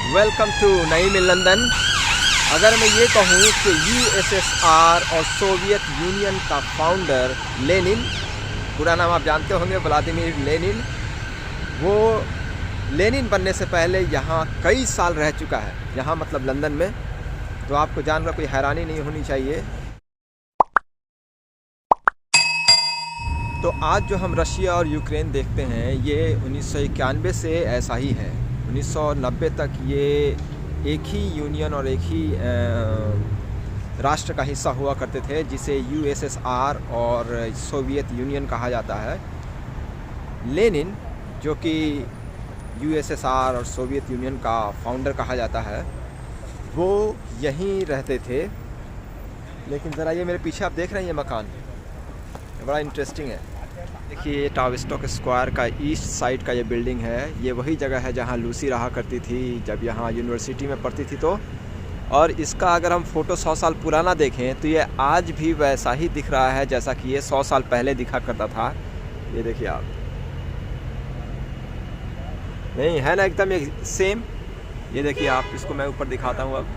Welcome to Naeem London. अगर मैं ये कहूँ कि यूएसएसआर और सोवियत यूनियन का फाउंडर लेनिन, पूरा नाम आप जानते होंगे व्लादिमीर लेनिन, वो लेनिन बनने से पहले यहाँ कई साल रह चुका है, यहाँ मतलब लंदन में। तो आपको जानकर कोई हैरानी नहीं होनी चाहिए। तो आज जो हम रशिया और यूक्रेन देखते हैं ये 1991 से ऐसा ही है। 1990 तक ये एक ही यूनियन और एक ही राष्ट्र का हिस्सा हुआ करते थे, जिसे यूएसएसआर और सोवियत यूनियन कहा जाता है। लेनिन, जो कि यूएसएसआर और सोवियत यूनियन का फाउंडर कहा जाता है, वो यहीं रहते थे। लेकिन ज़रा ये मेरे पीछे आप देख रहे हैं, ये मकान बड़ा इंटरेस्टिंग है। देखिए, ये टाविस्टॉक स्क्वायर का ईस्ट साइड का ये बिल्डिंग है। ये वही जगह है जहाँ लूसी रहा करती थी जब यहाँ यूनिवर्सिटी में पढ़ती थी। तो और इसका अगर हम फ़ोटो 100 साल पुराना देखें तो ये आज भी वैसा ही दिख रहा है जैसा कि ये 100 साल पहले दिखा करता था। ये देखिए आप, नहीं है ना एकदम सेम। ये देखिए आप, इसको मैं ऊपर दिखाता हूँ अब।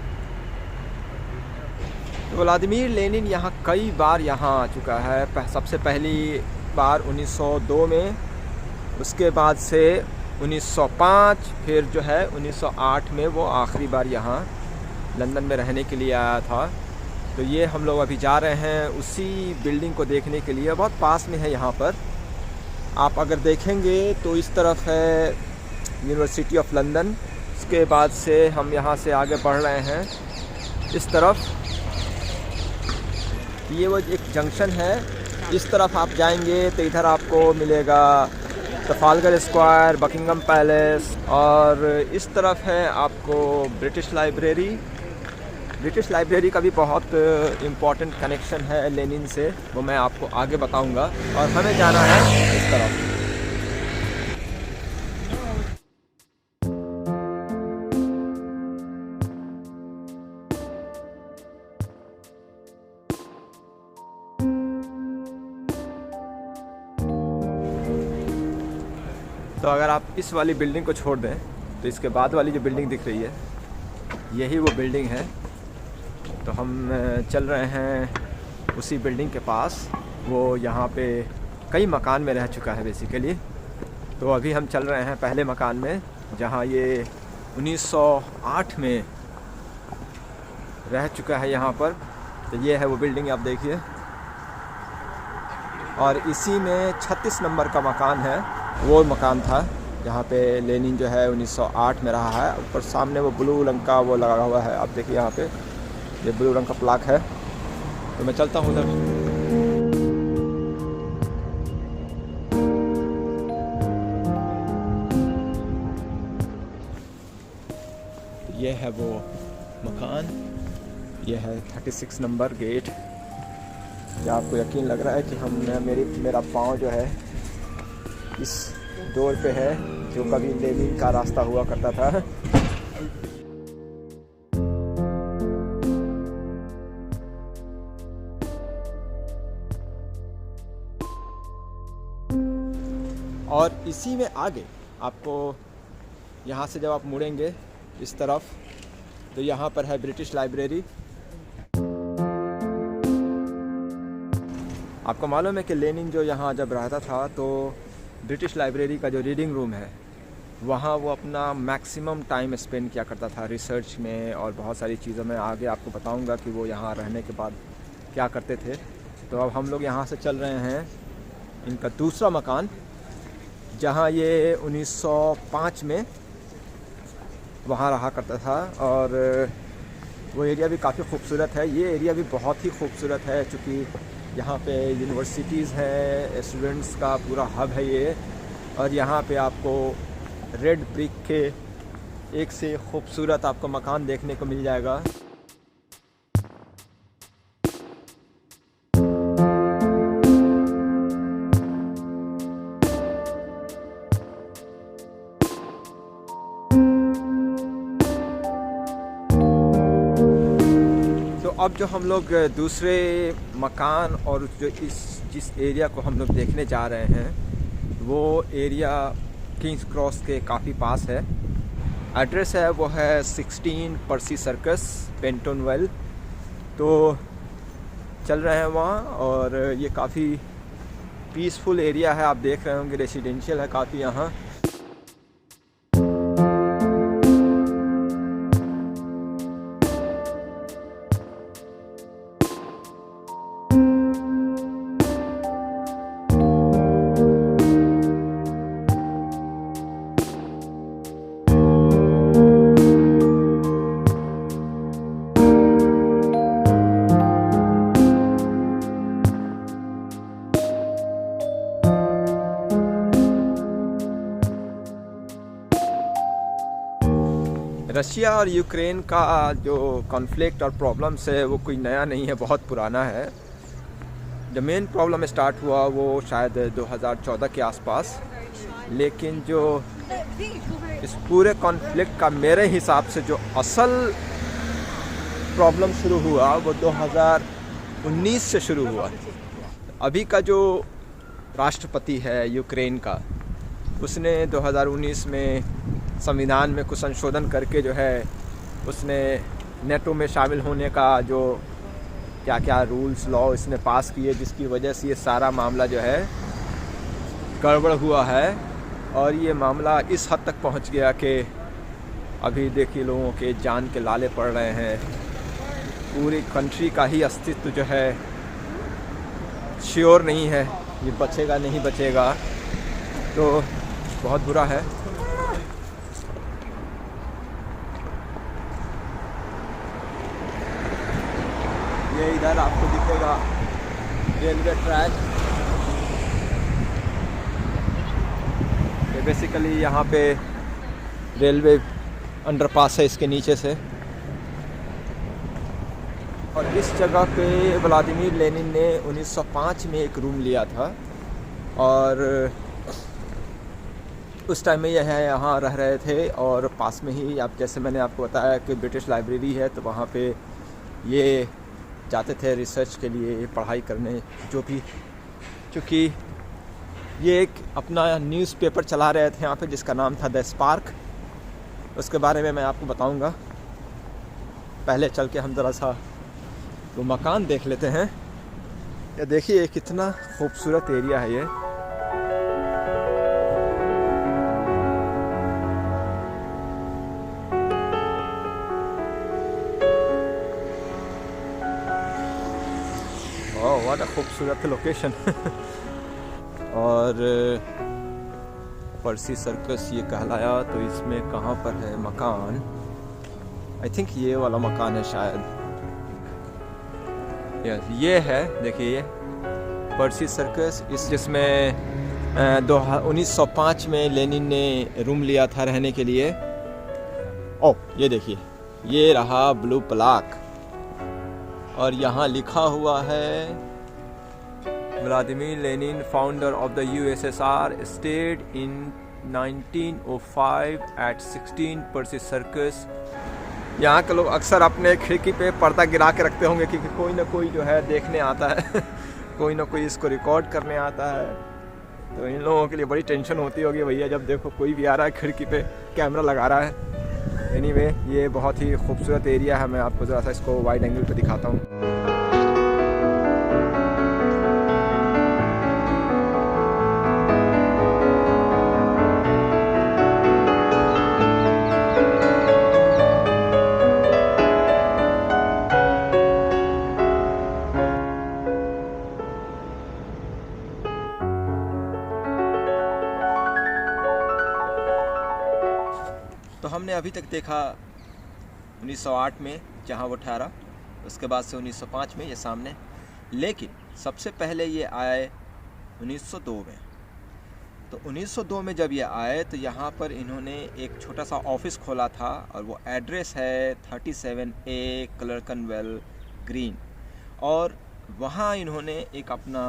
तो व्लादिमीर लेनिन यहाँ कई बार यहाँ आ चुका है। सबसे पहली बार 1902 में, उसके बाद से 1905, फिर जो है 1908 में वो आखिरी बार यहाँ लंदन में रहने के लिए आया था। तो ये हम लोग अभी जा रहे हैं उसी बिल्डिंग को देखने के लिए। बहुत पास में है यहाँ पर। आप अगर देखेंगे तो इस तरफ है यूनिवर्सिटी ऑफ लंदन। उसके बाद से हम यहाँ से आगे बढ़ रहे हैं इस तरफ। ये वो एक जंक्शन है। इस तरफ आप जाएंगे तो इधर आपको मिलेगा ट्रफालगर स्क्वायर, बकिंगम पैलेस, और इस तरफ है आपको ब्रिटिश लाइब्रेरी। ब्रिटिश लाइब्रेरी का भी बहुत इम्पोर्टेंट कनेक्शन है लेनिन से, वो मैं आपको आगे बताऊंगा। और हमें जाना है इस तरफ। तो अगर आप इस वाली बिल्डिंग को छोड़ दें तो इसके बाद वाली जो बिल्डिंग दिख रही है, यही वो बिल्डिंग है। तो हम चल रहे हैं उसी बिल्डिंग के पास। वो यहाँ पे कई मकान में रह चुका है बेसिकली। तो अभी हम चल रहे हैं पहले मकान में, जहाँ ये 1908 में रह चुका है यहाँ पर। तो ये है वो बिल्डिंग, आप देखिए। और इसी में 36 नंबर का मकान है, वो मकान था जहाँ पे लेनिन जो है 1908 में रहा है। ऊपर सामने वो ब्लू रंग का वो लगा हुआ है, आप देखिए यहाँ पे ये ब्लू रंग का प्लाक है। तो मैं चलता हूँ उधर। ये है वो मकान, ये है 36 नंबर गेट। क्या आपको यकीन लग रहा है कि मेरा पाँव जो है इस डोर पे है, जो कभी लेनिन का रास्ता हुआ करता था। और इसी में आगे आपको, यहाँ से जब आप मुड़ेंगे इस तरफ, तो यहाँ पर है ब्रिटिश लाइब्रेरी। आपको मालूम है कि लेनिन जो यहाँ जब रहता था तो ब्रिटिश लाइब्रेरी का जो रीडिंग रूम है, वहाँ वो अपना मैक्सिमम टाइम स्पेंड किया करता था रिसर्च में और बहुत सारी चीज़ों में। आगे आपको बताऊँगा कि वो यहाँ रहने के बाद क्या करते थे। तो अब हम लोग यहाँ से चल रहे हैं इनका दूसरा मकान, जहाँ ये 1905 में वहाँ रहा करता था। और वो एरिया भी काफ़ी खूबसूरत है। ये एरिया भी बहुत ही खूबसूरत है, चूँकि यहाँ पे यूनिवर्सिटीज़ हैं, स्टूडेंट्स का पूरा हब है ये। और यहाँ पे आपको रेड ब्रिक के एक से खूबसूरत आपको मकान देखने को मिल जाएगा। अब जो हम लोग दूसरे मकान और जो जिस एरिया को हम लोग देखने जा रहे हैं, वो एरिया किंग्स क्रॉस के काफ़ी पास है। एड्रेस है वो है 16 पर्सी सर्कस पेंटोनवेल। तो चल रहे हैं वहाँ, और ये काफ़ी पीसफुल एरिया है, आप देख रहे होंगे, रेसिडेंशियल है काफ़ी यहाँ। रशिया और यूक्रेन का जो कॉन्फ्लिक्ट और प्रॉब्लम्स है वो कोई नया नहीं है, बहुत पुराना है। द मेन प्रॉब्लम स्टार्ट हुआ वो शायद 2014 के आसपास, लेकिन जो इस पूरे कॉन्फ्लिक्ट का मेरे हिसाब से जो असल प्रॉब्लम शुरू हुआ वो 2019 से शुरू हुआ। अभी का जो राष्ट्रपति है यूक्रेन का, उसने 2019 में संविधान में कुछ संशोधन करके जो है उसने नेटो में शामिल होने का जो क्या क्या रूल्स लॉ इसने पास किए, जिसकी वजह से ये सारा मामला जो है गड़बड़ हुआ है। और ये मामला इस हद तक पहुंच गया कि अभी देखिए लोगों के जान के लाले पड़ रहे हैं, पूरी कंट्री का ही अस्तित्व जो है श्योर नहीं है, ये बचेगा नहीं बचेगा, तो बहुत बुरा है। ये इधर आपको दिखेगा रेलवे ट्रैक, ये बेसिकली यहाँ पे रेलवे अंडरपास है इसके नीचे से। और इस जगह पे व्लादिमीर लेनिन ने 1905 में एक रूम लिया था, और उस टाइम में यह यहाँ रह रहे थे। और पास में ही आप, जैसे मैंने आपको बताया कि ब्रिटिश लाइब्रेरी है, तो वहाँ पे ये जाते थे रिसर्च के लिए, पढ़ाई करने, जो भी, क्योंकि ये एक अपना न्यूज़पेपर चला रहे थे यहाँ पे जिसका नाम था द स्पार्क। उसके बारे में मैं आपको बताऊंगा। पहले चल के हम ज़रा सा वो मकान देख लेते हैं। ये देखिए कितना खूबसूरत एरिया है ये। बहुत खूबसूरत लोकेशन और पर्सी सर्कस ये कहलाया, तो इसमें कहाँ पर है मकान? आई थिंक ये वाला मकान है शायद। ये है, देखिए ये पर्सी सर्कस, इस जिसमें 1905 में लेनिन ने रूम लिया था रहने के लिए। ओ ये देखिए, ये रहा ब्लू प्लाक, और यहाँ लिखा हुआ है Vladimir Lenin founder of the USSR stayed in 1905 at 16 Percy Circus. यहाँ के लोग अक्सर अपने खिड़की पे पर्दा गिरा के रखते होंगे क्योंकि कोई ना कोई जो है देखने आता है कोई ना कोई इसको रिकॉर्ड करने आता है। तो इन लोगों के लिए बड़ी टेंशन होती होगी, भैया जब देखो कोई भी आ रहा है खिड़की पे कैमरा लगा रहा है। एनीवे, ये बहुत ही खूबसूरत एरिया है। मैं आपको ज़रा सा इसको वाइड एंगल पे दिखाता हूँ। तो हमने अभी तक देखा 1908 में जहाँ वो ठहरा, उसके बाद से 1905 में ये सामने, लेकिन सबसे पहले ये आए 1902 में। तो 1902 में जब ये आए तो यहाँ पर इन्होंने एक छोटा सा ऑफिस खोला था, और वो एड्रेस है 37A क्लर्कनवेल ग्रीन। और वहाँ इन्होंने एक अपना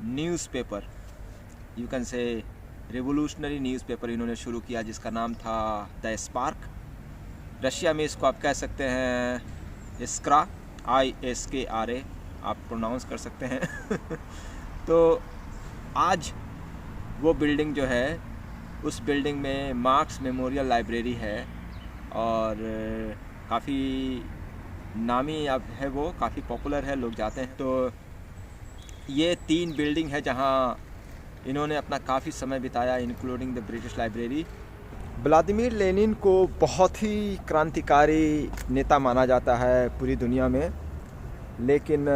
newspaper, you can say revolutionary newspaper इन्होंने शुरू किया, जिसका नाम था द स्पार्क। रशिया में इसको आप कह सकते हैं इस्क्रा, ISKRA आप प्रोनाउंस कर सकते हैं तो आज वो बिल्डिंग जो है उस बिल्डिंग में मार्क्स मेमोरियल लाइब्रेरी है और काफ़ी नामी अब है, वो काफ़ी पॉपुलर है, लोग जाते हैं। तो ये 3 बिल्डिंग है जहाँ इन्होंने अपना काफ़ी समय बिताया, including the British library. Vladimir Lenin को बहुत ही क्रांतिकारी नेता माना जाता है पूरी दुनिया में, लेकिन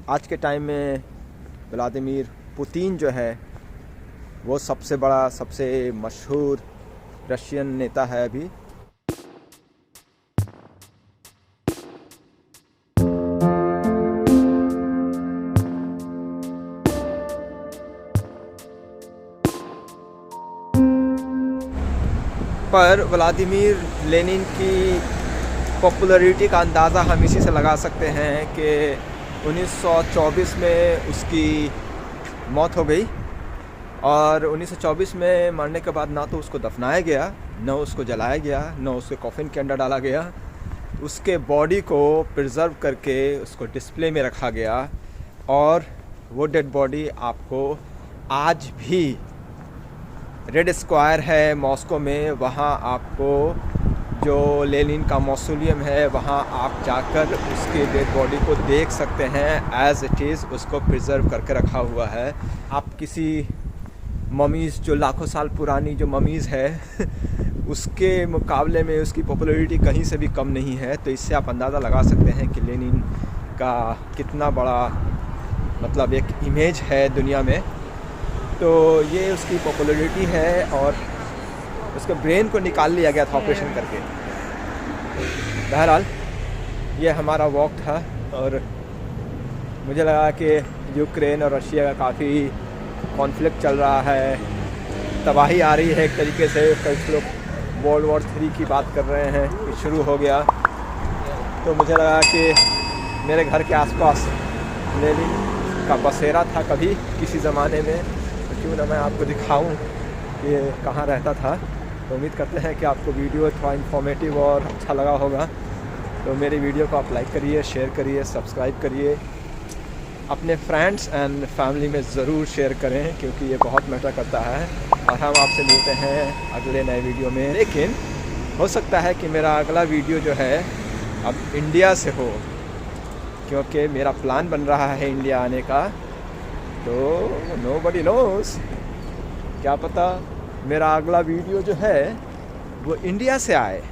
आज के टाइम में व्लादिमीर पुतिन जो है वो सबसे बड़ा, सबसे मशहूर रशियन नेता है अभी। पर व्लादिमीर लेनिन की पॉपुलैरिटी का अंदाज़ा हम इसी से लगा सकते हैं कि 1924 में उसकी मौत हो गई और 1924 में मरने के बाद ना तो उसको दफनाया गया, न उसको जलाया गया, न उसके कॉफिन के अंदर डाला गया। उसके बॉडी को प्रिजर्व करके उसको डिस्प्ले में रखा गया और वो डेड बॉडी आपको आज भी रेड स्क्वायर है मॉस्को में, वहाँ आपको जो लेनिन का मौसोलियम है वहाँ आप जाकर उसके डेड बॉडी को देख सकते हैं एज़ इट इज़, उसको प्रिजर्व करके रखा हुआ है। आप किसी ममीज़ जो लाखों साल पुरानी जो ममीज़ है उसके मुकाबले में उसकी पॉपुलैरिटी कहीं से भी कम नहीं है। तो इससे आप अंदाज़ा लगा सकते हैं कि लेनिन का कितना बड़ा मतलब एक इमेज है दुनिया में। तो ये उसकी पॉपुलैरिटी है और उसके ब्रेन को निकाल लिया गया था ऑपरेशन करके। बहरहाल ये हमारा वॉक था और मुझे लगा कि यूक्रेन और रशिया का काफ़ी कॉन्फ्लिक्ट चल रहा है, तबाही आ रही है एक तरीके से। कुछ लोग वर्ल्ड वॉर 3 की बात कर रहे हैं कि शुरू हो गया। तो मुझे लगा कि मेरे घर के आसपास लेनिन का बसेरा था कभी किसी ज़माने में, तो क्यों ना मैं आपको दिखाऊं कि कहाँ रहता था। तो उम्मीद करते हैं कि आपको वीडियो थोड़ा इन्फॉर्मेटिव और अच्छा लगा होगा। तो मेरी वीडियो को आप लाइक करिए, शेयर करिए, सब्सक्राइब करिए, अपने फ्रेंड्स एंड फैमिली में ज़रूर शेयर करें क्योंकि ये बहुत मैटर करता है। और हम आपसे मिलते हैं अगले नए वीडियो में। लेकिन हो सकता है कि मेरा अगला वीडियो जो है अब इंडिया से हो, क्योंकि मेरा प्लान बन रहा है इंडिया आने का। तो नोबडी नोस, क्या पता मेरा अगला वीडियो जो है वो इंडिया से आए।